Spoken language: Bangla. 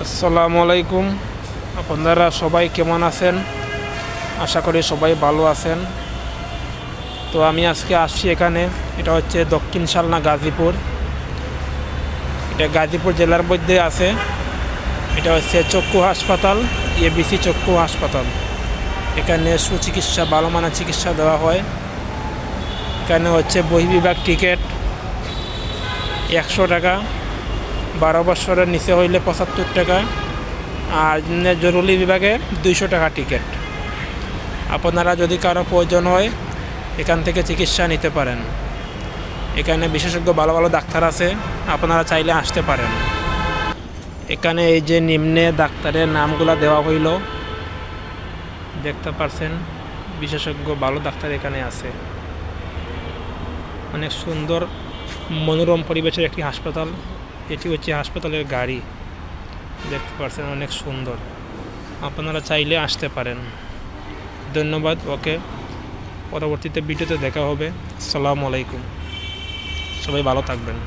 আসসালামু আলাইকুম। আপনারা সবাই কেমন আছেন? আশা করি সবাই ভালো আছেন। তো আমি আজকে আসছি এখানে, এটা হচ্ছে দক্ষিণ শালনা গাজীপুর। এটা গাজীপুর জেলার মধ্যে আছে। এটা হচ্ছে চক্ষু হাসপাতাল, এবিসি চক্ষু হাসপাতাল। এখানে সুচিকিৎসা, ভালো মানের চিকিৎসা দেওয়া হয়। এখানে হচ্ছে বহির্বিভাগ টিকিট 100 টাকা, 12 বছরের নিচে হইলে 75 টাকা, আর জরুরি বিভাগে 200 টাকা টিকিট। আপনারা যদি কারো প্রয়োজন হয় এখান থেকে চিকিৎসা নিতে পারেন। এখানে বিশেষজ্ঞ ভালো ভালো ডাক্তার আছে, আপনারা চাইলে আসতে পারেন। এখানে এই যে নিম্নে ডাক্তারের নামগুলো দেওয়া হইল, দেখতে পারছেন। বিশেষজ্ঞ ভালো ডাক্তার এখানে আছে। অনেক সুন্দর মনোরম পরিবেশের একটি হাসপাতাল। এটি হচ্ছে হাসপাতালের গাড়ি, দেখতে পাচ্ছেন, অনেক সুন্দর। আপনারা চাইলে আসতে পারেন। ধন্যবাদ। ওকে, পরবর্তীতে ভিডিওতে দেখা হবে। আসসালামু আলাইকুম। সবাই ভালো থাকবেন।